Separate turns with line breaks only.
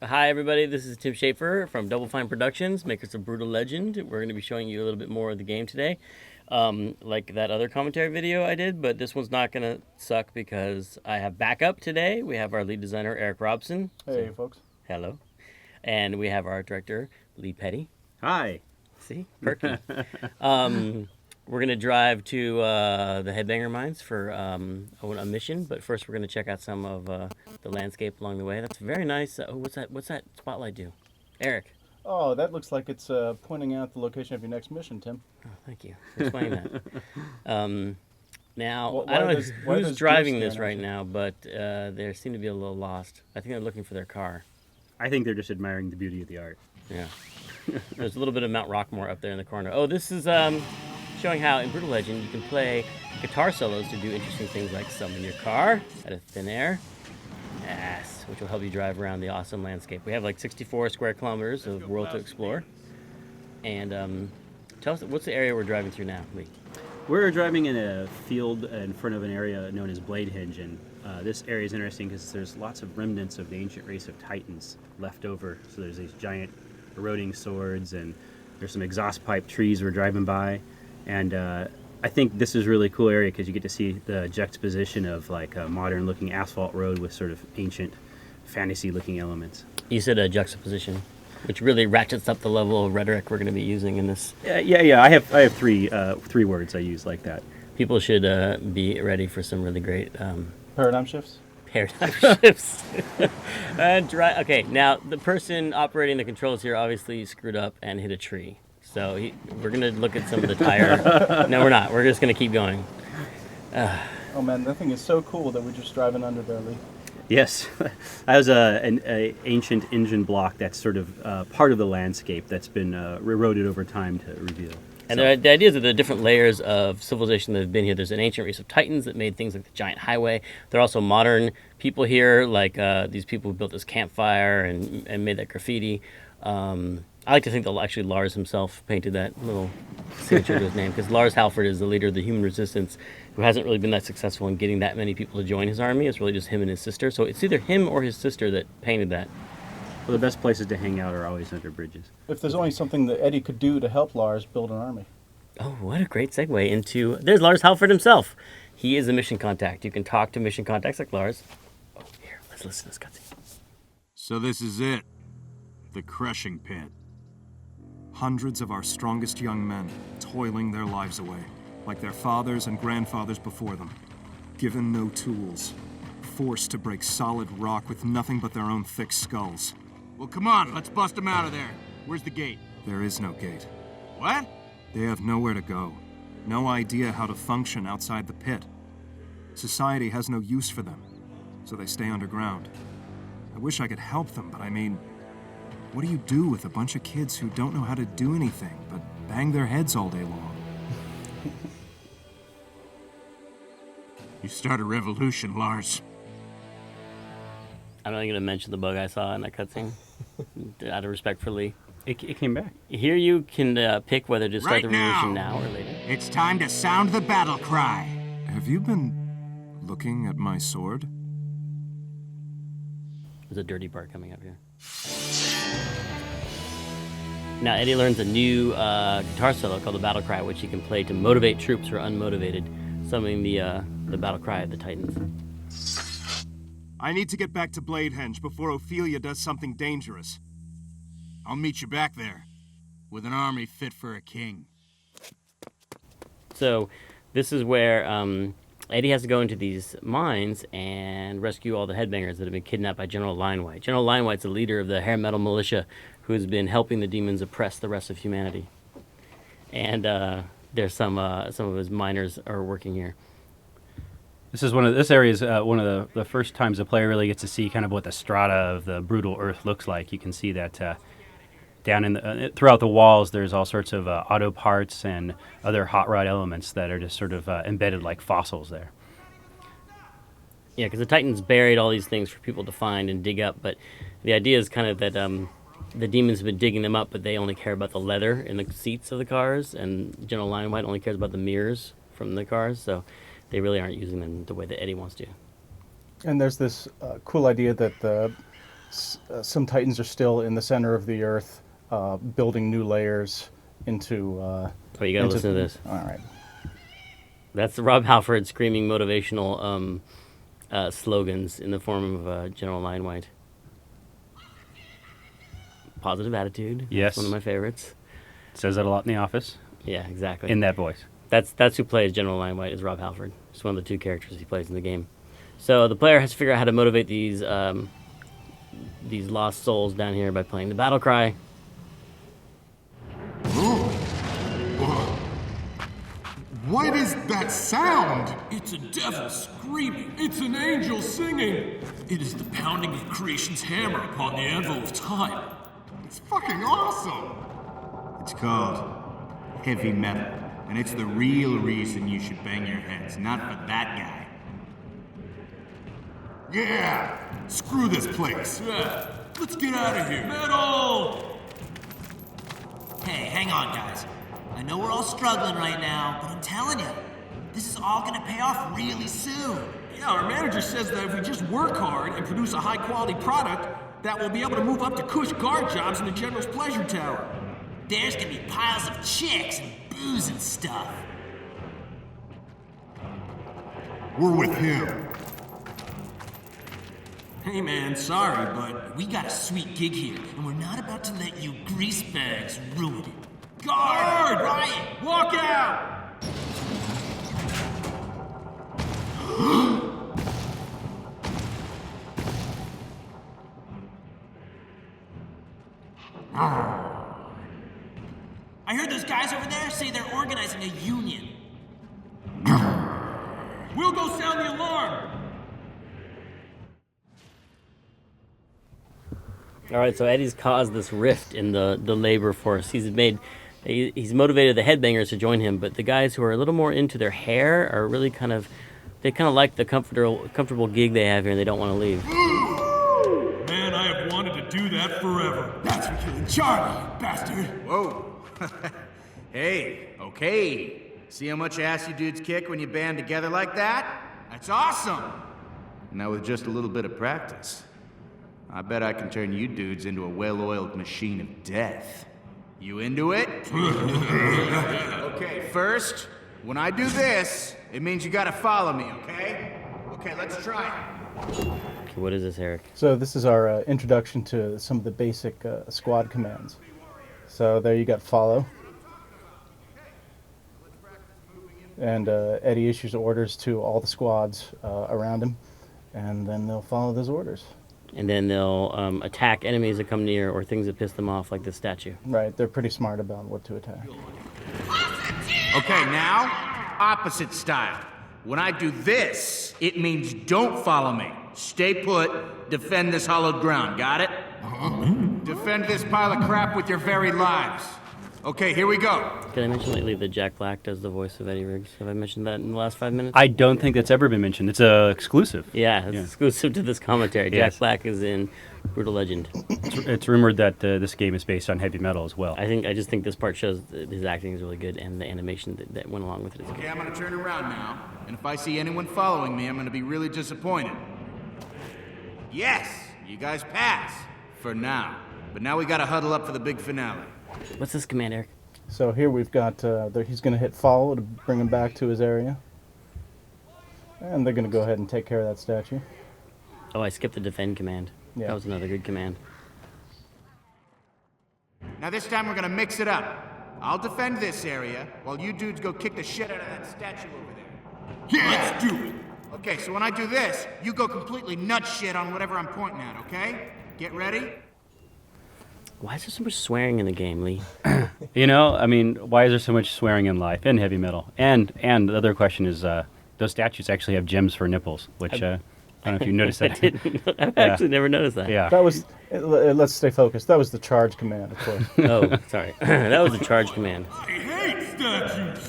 Hi, everybody. This is Tim Schafer from Double Fine Productions, makers of Brütal Legend. We're going to be showing you a little bit more of the game today, like that other commentary video I did, but this one's not going to suck because I have backup today. We have our lead designer, Eric Robson.
Hey, folks.
Hello. And we have our art director, Lee Petty.
Hi.
See? Perky. We're going to drive to the Headbanger Mines for a mission, but first we're going to check out some of the landscape along the way. That's very nice. Oh, what's that spotlight do? Eric.
Oh, that looks like it's pointing out the location of your next mission, Tim.
Oh, thank you for explaining that. Now,
Why
I don't know
does- why
who's
does
driving
deer
this
stand
right
out?
now, but they seem to be a little lost. I think they're looking for their car.
I think they're just admiring the beauty of the art.
Yeah. There's a little bit of Mount Rockmore up there in the corner. Oh, this is showing how in Brütal Legend you can play guitar solos to do interesting things like summon your car out of thin air. Yes, which will help you drive around the awesome landscape. We have like 64 square kilometers of world to explore. And tell us, what's the area we're driving through now, Lee?
We're driving in a field in front of an area known as Blade Hinge, and this area is interesting because there's lots of remnants of the ancient race of Titans left over. So there's these giant eroding swords, and there's some exhaust pipe trees we're driving by. And I think this is a really cool area because you get to see the juxtaposition of like a modern looking asphalt road with sort of ancient fantasy looking elements.
You said a juxtaposition, which really ratchets up the level of rhetoric we're going to be using in this.
Yeah. I have three words I use like that.
People should be ready for some really great
Paradigm shifts?
paradigm shifts. Okay, now the person operating the controls here obviously screwed up and hit a tree. So we're going to look at some of the tire. No, we're not. We're just going to keep going.
Oh man, that thing is so cool that we're just driving under there, Lee.
Yes, that was an ancient engine block that's sort of part of the landscape that's been eroded over time to reveal.
And the idea is that there are different layers of civilization that have been here. There's an ancient race of Titans that made things like the giant highway. There are also modern people here, like these people who built this campfire and made that graffiti. I like to think that actually Lars himself painted that little signature to his name, because Lars Halford is the leader of the human resistance, who hasn't really been that successful in getting that many people to join his army. It's really just him and his sister. So it's either him or his sister that painted that.
Well, the best places to hang out are always under bridges.
If there's only something that Eddie could do to help Lars build an army.
Oh, what a great segue into... There's Lars Halford himself. He is a mission contact. You can talk to mission contacts like Lars. Oh, here, let's listen to this cutscene.
So this is it. The crushing pit. Hundreds of our strongest young men, toiling their lives away, like their fathers and grandfathers before them. Given no tools. Forced to break solid rock with nothing but their own thick skulls.
Well, come on, let's bust them out of there. Where's the gate?
There is no gate.
What?
They have nowhere to go. No idea how to function outside the pit. Society has no use for them, so they stay underground. I wish I could help them, but I mean, what do you do with a bunch of kids who don't know how to do anything but bang their heads all day long?
You start a revolution, Lars.
I'm not going to mention the bug I saw in that cutscene, out of respect for Lee.
It came back.
Here you can pick whether to start
Right
the revolution
now.
now or later.
It's time to sound the battle cry.
Have you been looking at my sword?
There's a dirty part coming up here. Now Eddie learns a new guitar solo called the Battle Cry, which he can play to motivate troops who are unmotivated, summoning the Battle Cry of the Titans.
I need to get back to Bladehenge before Ophelia does something dangerous.
I'll meet you back there, with an army fit for a king.
So this is where Eddie has to go into these mines and rescue all the headbangers that have been kidnapped by General Linewhite. General Linewhite's the leader of the hair metal militia who has been helping the demons oppress the rest of humanity. And there's some of his miners are working here.
This area is one of the first times the player really gets to see kind of what the strata of the brutal earth looks like. You can see that down in throughout the walls, there's all sorts of auto parts and other hot rod elements that are just sort of embedded like fossils there.
Yeah, because the Titans buried all these things for people to find and dig up, but the idea is kind of that the demons have been digging them up, but they only care about the leather in the seats of the cars, and General Linewhite only cares about the mirrors from the cars, so they really aren't using them the way that Eddie wants to.
And there's this cool idea that the some Titans are still in the center of the Earth, building new layers into.
Oh, you gotta listen to this.
All right.
That's Rob Halford screaming motivational slogans in the form of General Linewhite. Positive attitude.
Yes.
That's one of my favorites.
Says that a lot in The Office.
Yeah, exactly.
In that voice.
That's who plays General Linewhite, is Rob Halford. It's one of the two characters he plays in the game. So the player has to figure out how to motivate these lost souls down here by playing the battle cry.
What is that sound?
It's a devil screaming. It's an angel singing. It is the pounding of creation's hammer upon the anvil of time.
It's fucking awesome.
It's called heavy metal, and it's the real reason you should bang your heads, not for that guy.
Yeah, screw this place.
Yeah, let's get out of here. Metal!
Hey, hang on, guys. I know we're all struggling right now, but I'm telling you, this is all gonna pay off really soon.
Yeah, our manager says that if we just work hard and produce a high-quality product, that we'll be able to move up to cush guard jobs in the General's Pleasure Tower.
There's gonna be piles of chicks and booze and stuff.
We're with him.
Hey man, sorry, but
We got a sweet gig here, and we're not about to let you greasebags ruin it.
guard!
Riot!
Walk out!
I heard those guys over there say they're organizing a union.
We'll go sound the alarm!
All right, so Eddie's caused this rift in the labor force. He's motivated the headbangers to join him, but the guys who are a little more into their hair are really kind of like the comfortable gig they have here, and they don't want to leave.
Man, I have wanted to do that forever.
That's for killing Charlie, you bastard! Whoa. Hey, okay. See how much ass you dudes kick when you band together like that? That's awesome! Now with just a little bit of practice, I bet I can turn you dudes into a well-oiled machine of death. You into it? Okay, first, when I do this, it means you gotta follow me, okay? Okay, let's try it.
Okay, what is this, Eric?
So this is our introduction to some of the basic squad commands. So there you got follow. And Eddie issues orders to all the squads around him, and then they'll follow those orders.
And then they'll attack enemies that come near or things that piss them off, like this statue.
Right, they're pretty smart about what to attack.
Okay, now, opposite style. When I do this, it means don't follow me. Stay put, defend this hollowed ground, got it? Defend this pile of crap with your very lives. Okay, here we go.
Did I mention lately that Jack Black does the voice of Eddie Riggs? Have I mentioned that in the last 5 minutes?
I don't think that's ever been mentioned. It's exclusive.
Yeah, it's exclusive to this commentary.
Yes.
Jack Black is in Brütal Legend.
It's rumored that this game is based on heavy metal as well.
I just think this part shows that his acting is really good, and the animation that went along with it is good.
Okay, I'm gonna turn around now, and if I see anyone following me, I'm gonna be really disappointed. Yes, you guys pass. For now. But now we gotta huddle up for the big finale.
What's this command, Eric?
So here we've got, he's going to hit follow to bring him back to his area. And they're going to go ahead and take care of that statue.
Oh, I skipped the defend command.
Yeah.
That was another good command.
Now this time we're gonna mix it up. I'll defend this area, while you dudes go kick the shit out of that statue over there.
Yeah!
Let's do it!
Okay, so when I do this, you go completely nut shit on whatever I'm pointing at, okay? Get ready?
Why is there so much swearing in the game, Lee?
You know, I mean, why is there so much swearing in life and heavy metal? And the other question is, those statues actually have gems for nipples, which I don't know if you noticed that.
I've actually never noticed that.
Yeah.
That was, let's stay focused. That was the charge command, of course.
Oh, sorry. That was a charge command.
I hate statues!